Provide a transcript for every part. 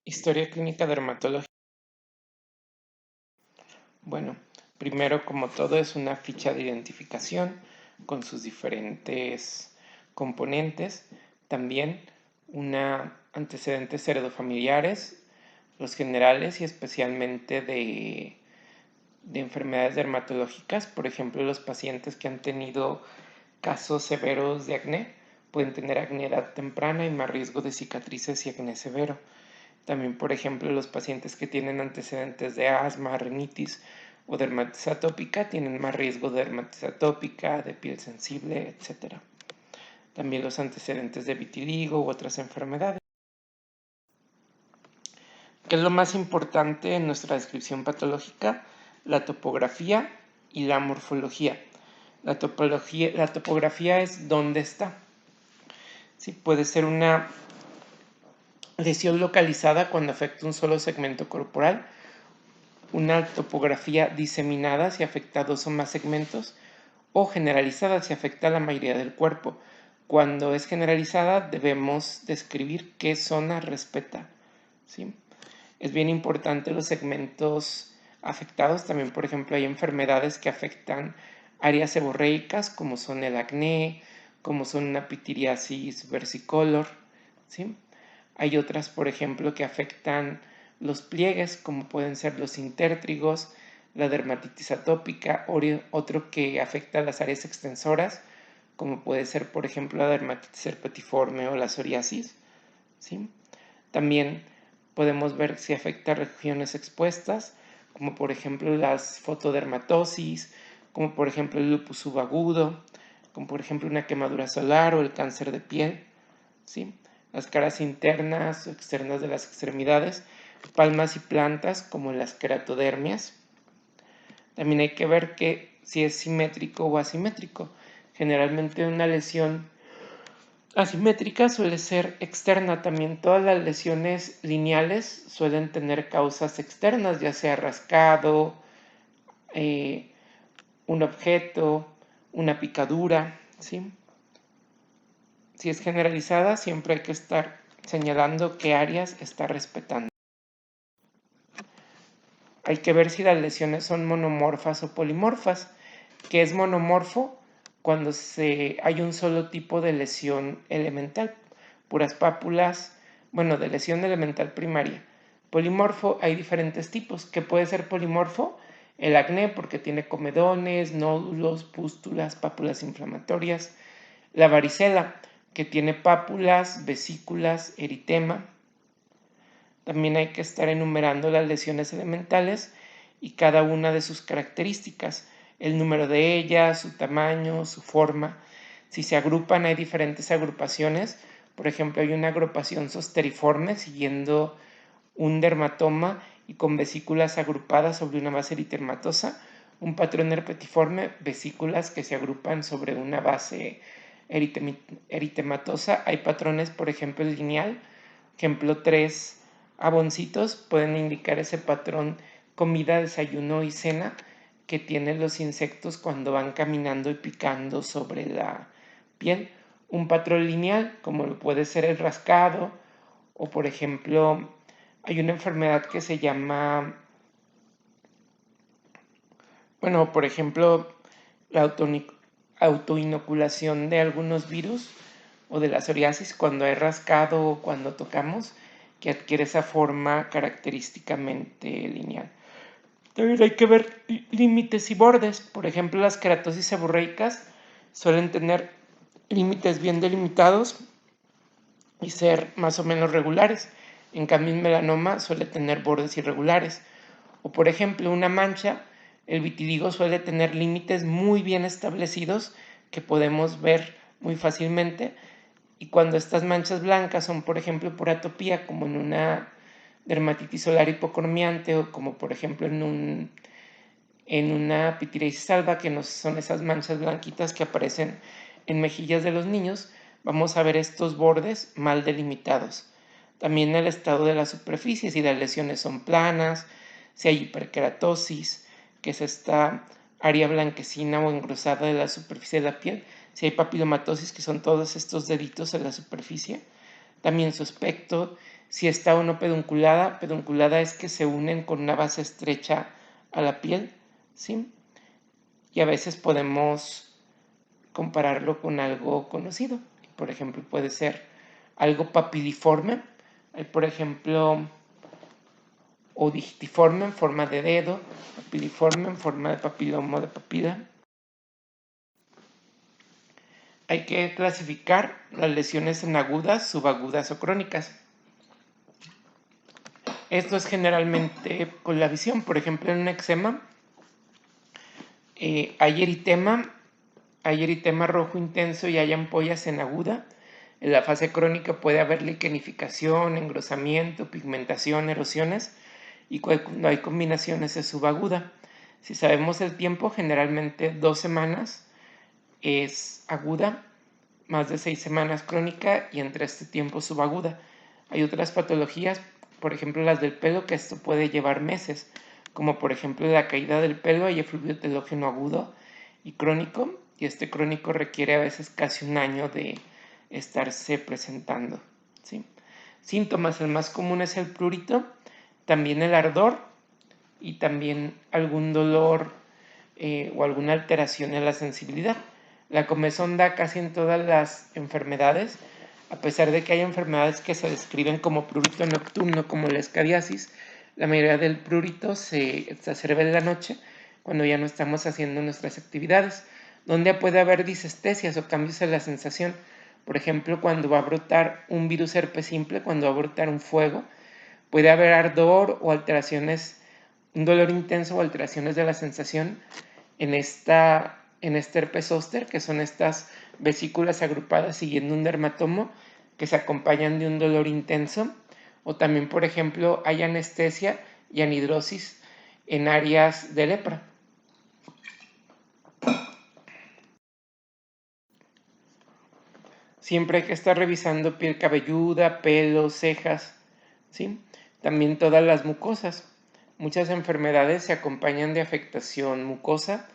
Historia clínica dermatológica. Bueno, primero, como todo, es una ficha de identificación con sus diferentes componentes. También antecedentes heredofamiliares, los generales y especialmente de enfermedades dermatológicas. Por ejemplo, los pacientes que han tenido casos severos de acné pueden tener acné a edad temprana y más riesgo de cicatrices y acné severo. También, por ejemplo, los pacientes que tienen antecedentes de asma, rinitis o dermatitis atópica tienen más riesgo de dermatitis atópica, de piel sensible, etc. También los antecedentes de vitiligo u otras enfermedades. ¿Qué es lo más importante en nuestra descripción patológica? La topografía y la morfología. La topografía es dónde está. Sí, puede ser una lesión localizada cuando afecta un solo segmento corporal, una topografía diseminada si afecta a 2 o más segmentos, o generalizada si afecta a la mayoría del cuerpo. Cuando es generalizada debemos describir qué zona respeta, ¿sí? Es bien importante los segmentos afectados. También, por ejemplo, hay enfermedades que afectan áreas seborreicas, como son el acné, como son una pitiriasis versicolor, ¿sí? Hay otras, por ejemplo, que afectan los pliegues, como pueden ser los intértrigos, la dermatitis atópica, otro que afecta las áreas extensoras, como puede ser, por ejemplo, la dermatitis herpetiforme o la psoriasis, ¿sí? También podemos ver si afecta regiones expuestas, como por ejemplo las fotodermatosis, como por ejemplo el lupus subagudo, como por ejemplo una quemadura solar o el cáncer de piel, ¿sí? Las caras internas o externas de las extremidades, palmas y plantas como las keratodermias. También hay que ver que si es simétrico o asimétrico. Generalmente una lesión asimétrica suele ser externa. También todas las lesiones lineales suelen tener causas externas, ya sea rascado, un objeto, una picadura, ¿sí? Si es generalizada, siempre hay que estar señalando qué áreas está respetando. Hay que ver si las lesiones son monomorfas o polimorfas. ¿Qué es monomorfo? Cuando hay un solo tipo de lesión elemental, puras pápulas, bueno, de lesión elemental primaria. Polimorfo hay diferentes tipos. ¿Qué puede ser polimorfo? El acné, porque tiene comedones, nódulos, pústulas, pápulas inflamatorias. La varicela, que tiene pápulas, vesículas, eritema. También hay que estar enumerando las lesiones elementales y cada una de sus características, el número de ellas, su tamaño, su forma. Si se agrupan, hay diferentes agrupaciones. Por ejemplo, hay una agrupación zosteriforme siguiendo un dermatoma y con vesículas agrupadas sobre una base eritematosa, un patrón herpetiforme, vesículas que se agrupan sobre una base eritematosa. Hay patrones, por ejemplo, el lineal, ejemplo 3 aboncitos pueden indicar ese patrón comida, desayuno y cena que tienen los insectos cuando van caminando y picando sobre la piel. Un patrón lineal, como puede ser el rascado, o por ejemplo, hay una enfermedad que se llama, bueno, por ejemplo, la autoinoculación de algunos virus o de la psoriasis cuando hay rascado o cuando tocamos, que adquiere esa forma característicamente lineal. También hay que ver límites y bordes. Por ejemplo, las queratosis seborreicas suelen tener límites bien delimitados y ser más o menos regulares. En cambio, el melanoma suele tener bordes irregulares. O por ejemplo, una mancha, el vitiligo suele tener límites muy bien establecidos que podemos ver muy fácilmente. Y cuando estas manchas blancas son, por ejemplo, por atopía, como en una dermatitis solar hipocromiante o como por ejemplo en una pitiriasis alba, que no son esas manchas blanquitas que aparecen en mejillas de los niños, vamos a ver estos bordes mal delimitados. También el estado de la superficie, si las lesiones son planas, si hay hiperkeratosis, que es esta área blanquecina o engrosada de la superficie de la piel, si hay papilomatosis, que son todos estos deditos en la superficie, también su aspecto, Si está o no pedunculada, pedunculada es que se unen con una base estrecha a la piel, ¿sí? Y a veces podemos compararlo con algo conocido. Por ejemplo, puede ser algo papiliforme, por ejemplo, o digitiforme en forma de dedo, papiliforme en forma de papiloma de papila. Hay que clasificar las lesiones en agudas, subagudas o crónicas. Esto es generalmente con la visión. Por ejemplo, en un eczema hay eritema rojo intenso y hay ampollas en aguda. En la fase crónica puede haber liquenificación, engrosamiento, pigmentación, erosiones, y cuando hay combinaciones es subaguda. Si sabemos el tiempo, generalmente 2 semanas es aguda, más de 6 semanas crónica y entre este tiempo subaguda. Hay otras patologías, por ejemplo las del pelo, que esto puede llevar meses, como por ejemplo la caída del pelo, hay efluvio telógeno agudo y crónico, y este crónico requiere a veces casi un año de estarse presentando, ¿sí? Síntomas, el más común es el prurito, también el ardor y también algún dolor o alguna alteración en la sensibilidad. La comezón da casi en todas las enfermedades, a pesar de que hay enfermedades que se describen como prurito nocturno, como la escariasis. La mayoría del prurito se exacerba en la noche, cuando ya no estamos haciendo nuestras actividades, donde puede haber disestesias o cambios en la sensación. Por ejemplo, cuando va a brotar un virus herpes simple, cuando va a brotar un fuego, puede haber ardor o alteraciones, un dolor intenso o alteraciones de la sensación en este herpes zóster, que son estas vesículas agrupadas siguiendo un dermatomo que se acompañan de un dolor intenso. O también, por ejemplo, hay anestesia y anhidrosis en áreas de lepra. Siempre hay que estar revisando piel cabelluda, pelo, cejas, ¿sí? También todas las mucosas. Muchas enfermedades se acompañan de afectación mucosa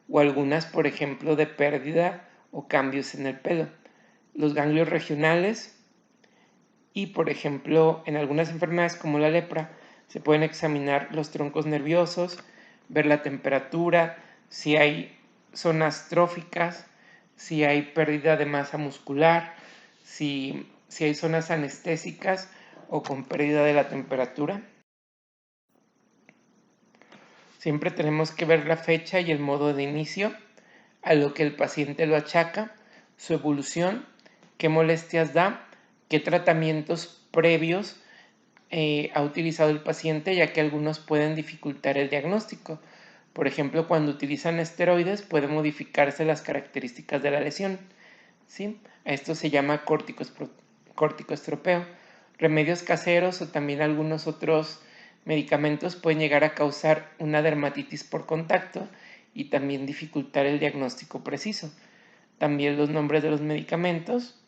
o algunas, por ejemplo, de pérdida o cambios en el pelo. Los ganglios regionales y, por ejemplo, en algunas enfermedades como la lepra, se pueden examinar los troncos nerviosos, ver la temperatura, si hay zonas tróficas, si hay pérdida de masa muscular, si hay zonas anestésicas o con pérdida de la temperatura. Siempre tenemos que ver la fecha y el modo de inicio, a lo que el paciente lo achaca, su evolución, qué molestias da, qué tratamientos previos ha utilizado el paciente, ya que algunos pueden dificultar el diagnóstico. Por ejemplo, cuando utilizan esteroides pueden modificarse las características de la lesión, ¿sí? A esto se llama corticoestropeo. Remedios caseros o también algunos otros medicamentos pueden llegar a causar una dermatitis por contacto y también dificultar el diagnóstico preciso. También los nombres de los medicamentos,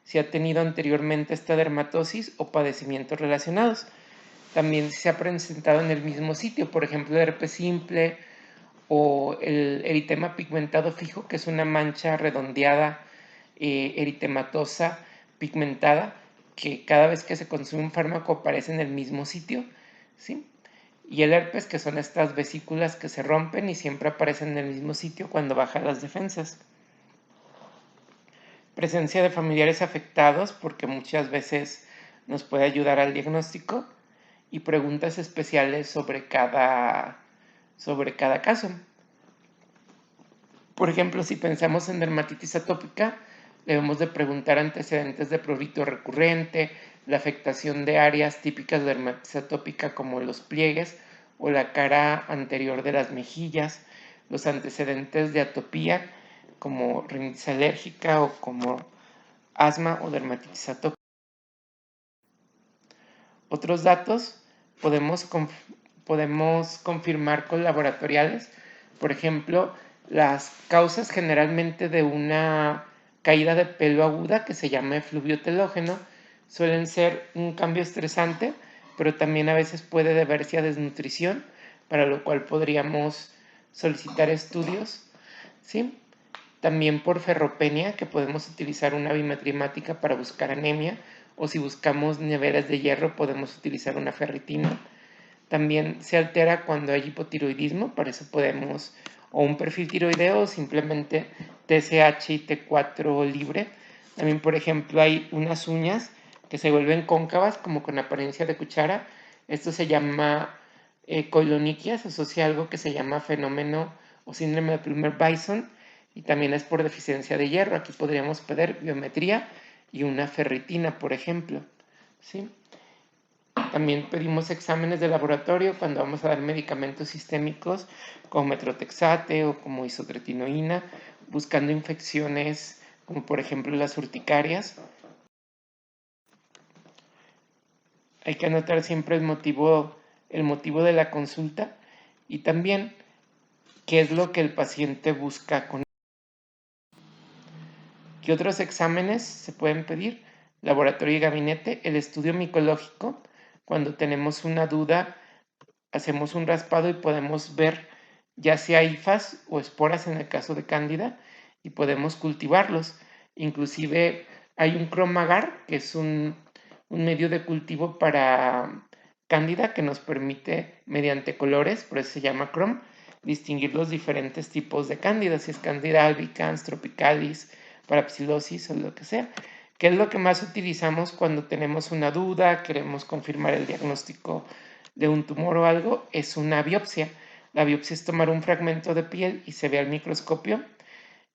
si ha tenido anteriormente esta dermatosis o padecimientos relacionados. También si se ha presentado en el mismo sitio, por ejemplo, el herpes simple o el eritema pigmentado fijo, que es una mancha redondeada, eritematosa, pigmentada, que cada vez que se consume un fármaco aparece en el mismo sitio, ¿sí? Y el herpes, que son estas vesículas que se rompen y siempre aparecen en el mismo sitio cuando bajan las defensas. Presencia de familiares afectados, porque muchas veces nos puede ayudar al diagnóstico, y preguntas especiales sobre cada caso. Por ejemplo, si pensamos en dermatitis atópica, debemos de preguntar antecedentes de prurito recurrente, la afectación de áreas típicas de dermatitis atópica como los pliegues o la cara anterior de las mejillas, los antecedentes de atopía como rinitis alérgica o como asma o dermatitis atópica. Otros datos podemos confirmar con laboratoriales, por ejemplo, las causas generalmente de una caída de pelo aguda que se llama efluvio telógeno suelen ser un cambio estresante, pero también a veces puede deberse a desnutrición, para lo cual podríamos solicitar estudios, ¿sí? También por ferropenia, que podemos utilizar una bimetrimática para buscar anemia o si buscamos niveles de hierro podemos utilizar una ferritina. También se altera cuando hay hipotiroidismo, por eso podemos o un perfil tiroideo o simplemente TSH y T4 libre. También, por ejemplo, hay unas uñas que se vuelven cóncavas como con apariencia de cuchara. Esto se llama coilonychia, se asocia a algo que se llama fenómeno o síndrome de Plummer-Bison y también es por deficiencia de hierro. Aquí podríamos pedir biometría y una ferritina, por ejemplo. ¿Sí? También pedimos exámenes de laboratorio cuando vamos a dar medicamentos sistémicos como metrotexate o como isotretinoína, buscando infecciones como por ejemplo las urticarias. Hay que anotar siempre el motivo de la consulta y también qué es lo que el paciente busca con. ¿Qué otros exámenes se pueden pedir? Laboratorio y gabinete, el estudio micológico. Cuando tenemos una duda, hacemos un raspado y podemos ver ya sea hifas o esporas en el caso de cándida y podemos cultivarlos. Inclusive hay un cromagar, que es un medio de cultivo para cándida que nos permite, mediante colores, por eso se llama crom, distinguir los diferentes tipos de cándida, si es cándida albicans, tropicalis, parapsilosis o lo que sea. ¿Qué es lo que más utilizamos cuando tenemos una duda, queremos confirmar el diagnóstico de un tumor o algo? Es una biopsia. La biopsia es tomar un fragmento de piel y se ve al microscopio,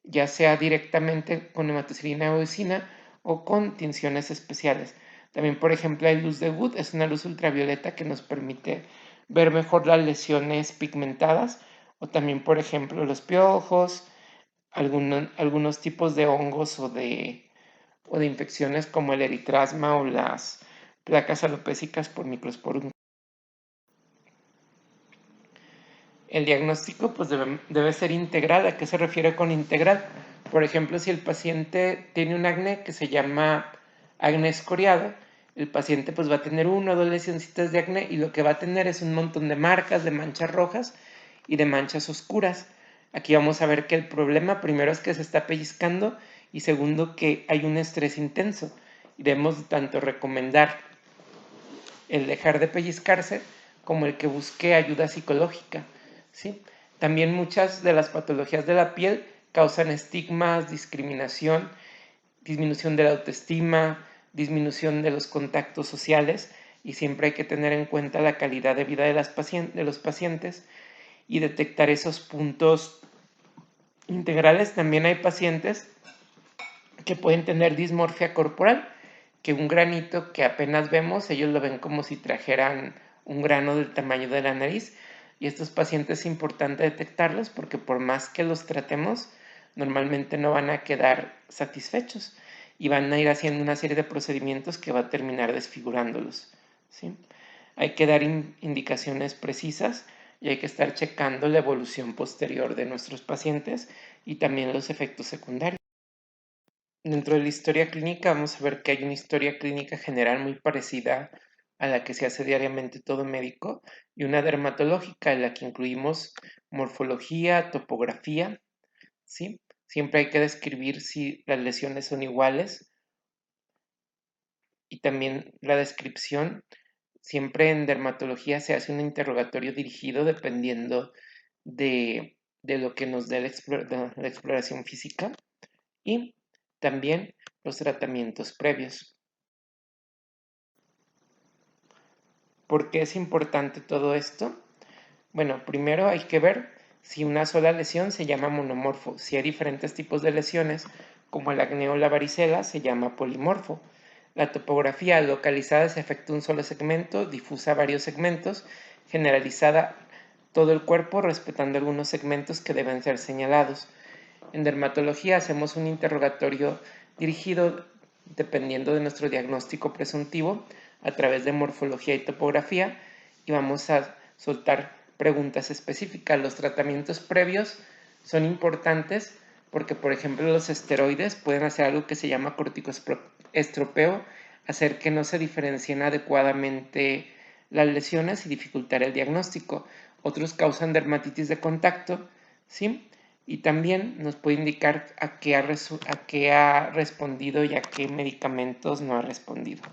ya sea directamente con hematocilina o eosina o con tinciones especiales. También, por ejemplo, hay luz de Wood, es una luz ultravioleta que nos permite ver mejor las lesiones pigmentadas o también, por ejemplo, los piojos, algunos tipos de hongos o de infecciones como el eritrasma o las placas alopécicas por microsporum. El diagnóstico pues debe ser integral. ¿A qué se refiere con integral? Por ejemplo, si el paciente tiene un acné que se llama acné escoriado, el paciente pues va a tener 1 o 2 lesioncitas de acné y lo que va a tener es un montón de marcas, de manchas rojas y de manchas oscuras. Aquí vamos a ver que el problema primero es que se está pellizcando y segundo que hay un estrés intenso. Y debemos tanto recomendar el dejar de pellizcarse como el que busque ayuda psicológica. ¿Sí? También muchas de las patologías de la piel causan estigmas, discriminación, disminución de la autoestima, disminución de los contactos sociales y siempre hay que tener en cuenta la calidad de vida de los pacientes y detectar esos puntos integrales. También hay pacientes que pueden tener dismorfia corporal, que un granito que apenas vemos, ellos lo ven como si trajeran un grano del tamaño de la nariz. Y estos pacientes es importante detectarlos porque por más que los tratemos, normalmente no van a quedar satisfechos y van a ir haciendo una serie de procedimientos que va a terminar desfigurándolos. ¿Sí? Hay que dar indicaciones precisas y hay que estar checando la evolución posterior de nuestros pacientes y también los efectos secundarios. Dentro de la historia clínica vamos a ver que hay una historia clínica general muy parecida a la que se hace diariamente todo médico y una dermatológica en la que incluimos morfología, topografía, ¿sí? Siempre hay que describir si las lesiones son iguales y también la descripción. Siempre en dermatología se hace un interrogatorio dirigido dependiendo de lo que nos dé la exploración física y también los tratamientos previos. ¿Por qué es importante todo esto? Bueno, primero hay que ver si una sola lesión se llama monomorfo. Si hay diferentes tipos de lesiones, como el acné o la varicela, se llama polimorfo. La topografía localizada se efectúa un solo segmento, difusa varios segmentos, generalizada todo el cuerpo, respetando algunos segmentos que deben ser señalados. En dermatología hacemos un interrogatorio dirigido, dependiendo de nuestro diagnóstico presuntivo, a través de morfología y topografía, y vamos a soltar preguntas específicas. Los tratamientos previos son importantes porque, por ejemplo, los esteroides pueden hacer algo que se llama corticoestropeo, hacer que no se diferencien adecuadamente las lesiones y dificultar el diagnóstico. Otros causan dermatitis de contacto, ¿sí? y también nos puede indicar a qué ha respondido y a qué medicamentos no ha respondido.